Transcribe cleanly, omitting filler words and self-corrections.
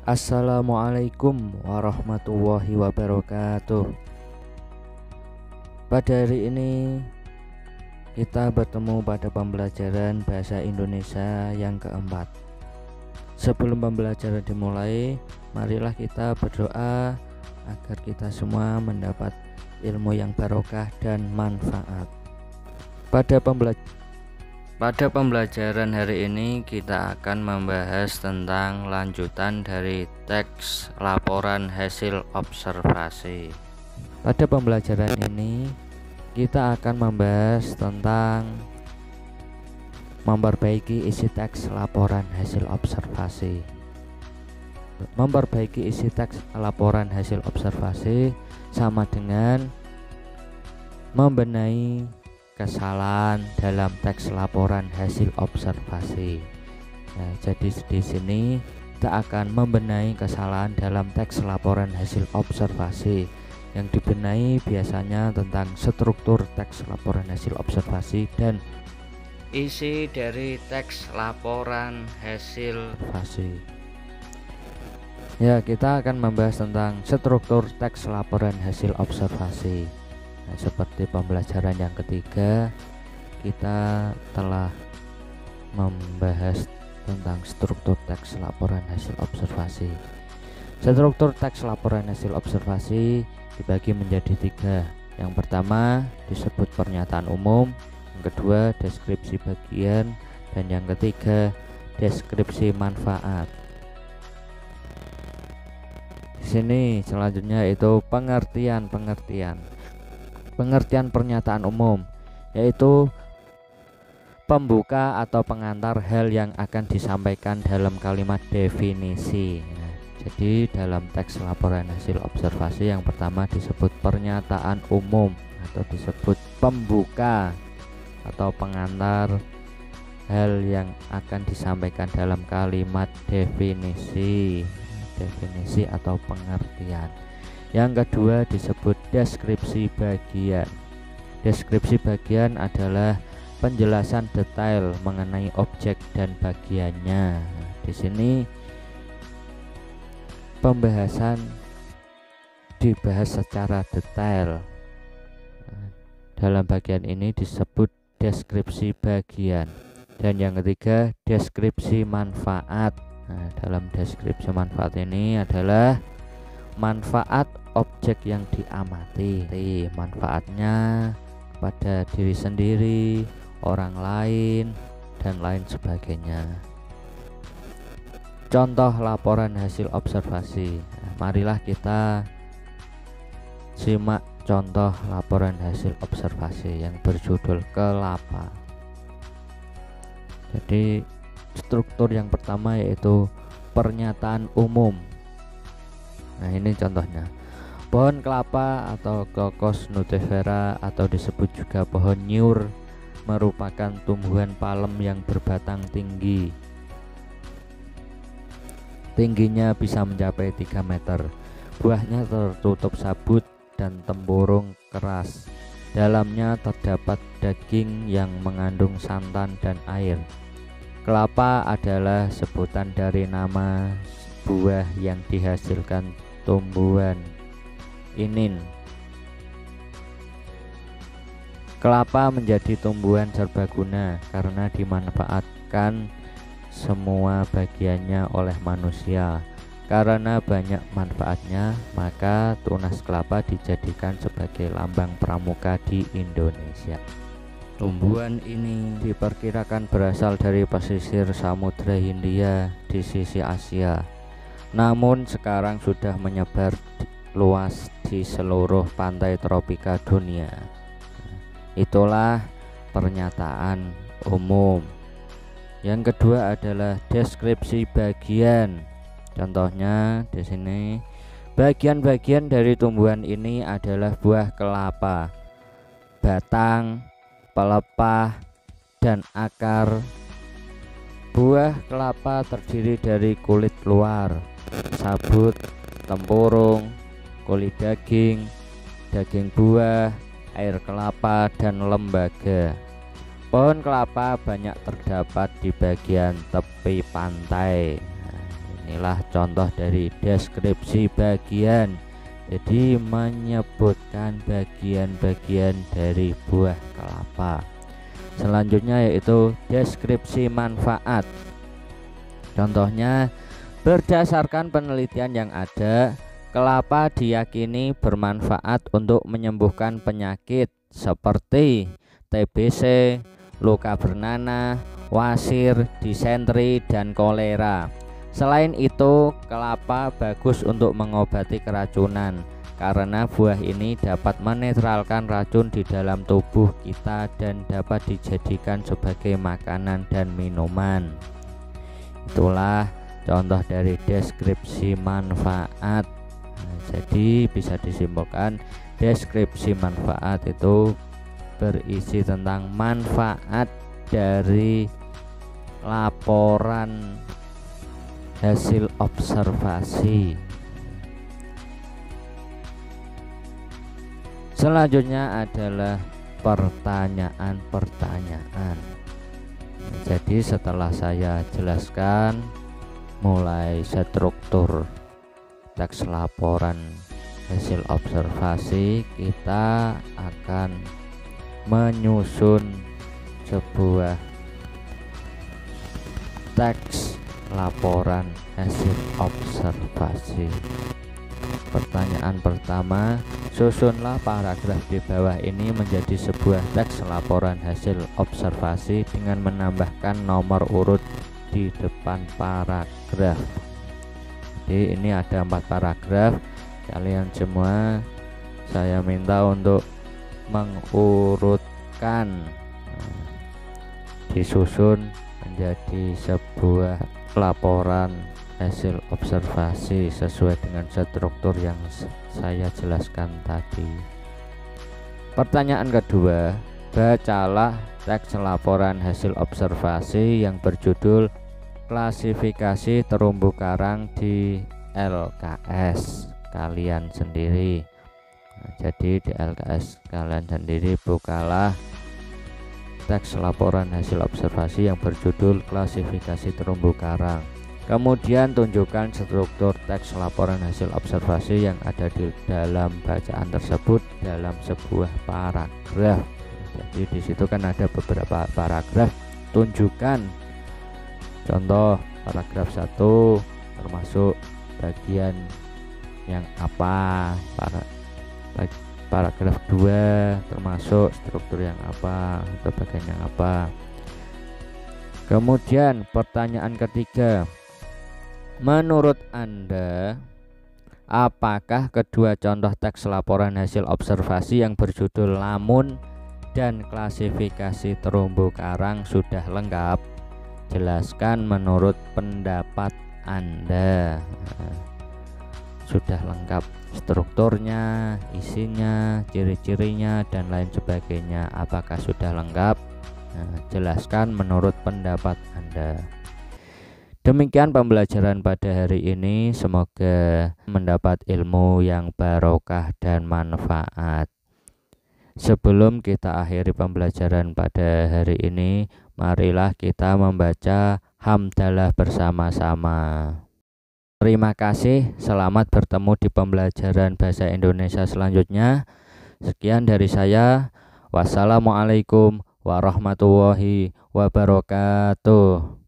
Assalamualaikum warahmatullahi wabarakatuh. Pada hari ini kita bertemu pada pembelajaran bahasa Indonesia yang keempat. Sebelum pembelajaran dimulai, marilah kita berdoa agar kita semua mendapat ilmu yang barokah dan manfaat. Pada pembelajaran hari ini kita akan membahas tentang lanjutan dari teks laporan hasil observasi. Pada pembelajaran ini kita akan membahas tentang memperbaiki isi teks laporan hasil observasi. Memperbaiki isi teks laporan hasil observasi sama dengan membenahi kesalahan dalam teks laporan hasil observasi. Nah, jadi di sini kita akan membenahi kesalahan dalam teks laporan hasil observasi. Yang dibenahi biasanya tentang struktur teks laporan hasil observasi dan isi dari teks laporan hasil observasi. Ya, kita akan membahas tentang struktur teks laporan hasil observasi. Nah, seperti pembelajaran yang ketiga, kita telah membahas tentang struktur teks laporan hasil observasi. Struktur teks laporan hasil observasi dibagi menjadi tiga. Yang pertama disebut pernyataan umum, yang kedua deskripsi bagian, dan yang ketiga deskripsi manfaat. Di sini selanjutnya itu pengertian pernyataan umum, yaitu pembuka atau pengantar hal yang akan disampaikan dalam kalimat definisi. Nah, jadi dalam teks laporan hasil observasi yang pertama disebut pernyataan umum atau disebut pembuka atau pengantar hal yang akan disampaikan dalam kalimat definisi atau pengertian. Yang kedua disebut deskripsi bagian. Deskripsi bagian adalah penjelasan detail mengenai objek dan bagiannya. Di sini pembahasan dibahas secara detail. Dalam bagian ini disebut deskripsi bagian. Dan yang ketiga deskripsi manfaat. Nah, dalam deskripsi manfaat ini adalah manfaat objek yang diamati, manfaatnya pada diri sendiri, orang lain, dan lain sebagainya. Contoh laporan hasil observasi. Nah, marilah kita simak contoh laporan hasil observasi yang berjudul kelapa. Jadi struktur yang pertama yaitu pernyataan umum. Nah, ini contohnya. Pohon kelapa atau Cocos nudifera atau disebut juga pohon nyur merupakan tumbuhan palem yang berbatang tinggi. Tingginya bisa mencapai 3 meter. Buahnya tertutup sabut dan tempurung keras. Dalamnya terdapat daging yang mengandung santan dan air. Kelapa adalah sebutan dari nama buah yang dihasilkan tumbuhan inin. Kelapa menjadi tumbuhan serbaguna karena dimanfaatkan semua bagiannya oleh manusia. Karena banyak manfaatnya, maka tunas kelapa dijadikan sebagai lambang pramuka di Indonesia. Tumbuhan ini diperkirakan berasal dari pesisir Samudra Hindia di sisi Asia. Namun sekarang sudah menyebar luas di seluruh pantai tropika dunia. Itulah pernyataan umum. Yang kedua adalah deskripsi bagian. Contohnya di sini, bagian-bagian dari tumbuhan ini adalah buah kelapa, batang, pelepah, dan akar. Buah kelapa terdiri dari kulit luar, sabut, tempurung, kulit daging, daging buah, air kelapa, dan lembaga. Pohon kelapa banyak terdapat di bagian tepi pantai. Nah, inilah contoh dari deskripsi bagian. Jadi menyebutkan bagian-bagian dari buah kelapa. Selanjutnya yaitu deskripsi manfaat. Contohnya, berdasarkan penelitian yang ada, kelapa diyakini bermanfaat untuk menyembuhkan penyakit seperti TBC, luka bernanah, wasir, disentri, dan kolera. Selain itu, kelapa bagus untuk mengobati keracunan karena buah ini dapat menetralkan racun di dalam tubuh kita dan dapat dijadikan sebagai makanan dan minuman. Itulah contoh dari deskripsi manfaat. Jadi bisa disimpulkan deskripsi manfaat itu berisi tentang manfaat dari laporan hasil observasi. Selanjutnya adalah pertanyaan-pertanyaan. Jadi setelah saya jelaskan mulai struktur teks laporan hasil observasi, kita akan menyusun sebuah teks laporan hasil observasi. Pertanyaan pertama, susunlah paragraf di bawah ini menjadi sebuah teks laporan hasil observasi dengan menambahkan nomor urut di depan paragraf. Jadi ini ada 4 paragraf. Kalian semua saya minta untuk mengurutkan, disusun menjadi sebuah laporan hasil observasi sesuai dengan struktur yang saya jelaskan tadi. Pertanyaan kedua, bacalah teks laporan hasil observasi yang berjudul klasifikasi terumbu karang di LKS kalian sendiri. Jadi di LKS kalian sendiri bukalah teks laporan hasil observasi yang berjudul klasifikasi terumbu karang. Kemudian tunjukkan struktur teks laporan hasil observasi yang ada di dalam bacaan tersebut dalam sebuah paragraf. Jadi di situ kan ada beberapa paragraf. Tunjukkan contoh paragraf 1 termasuk bagian yang apa, paragraf 2 termasuk struktur yang apa atau bagian yang apa. Kemudian pertanyaan ketiga, menurut Anda apakah kedua contoh teks laporan hasil observasi yang berjudul lamun dan klasifikasi terumbu karang sudah lengkap? Jelaskan menurut pendapat Anda. Sudah lengkap strukturnya, isinya, ciri-cirinya, dan lain sebagainya. Apakah sudah lengkap? Jelaskan menurut pendapat Anda. Demikian pembelajaran pada hari ini. Semoga mendapat ilmu yang barokah dan manfaat. Sebelum kita akhiri pembelajaran pada hari ini, marilah kita membaca hamdalah bersama-sama. Terima kasih, selamat bertemu di pembelajaran bahasa Indonesia selanjutnya. Sekian dari saya. Wassalamualaikum warahmatullahi wabarakatuh.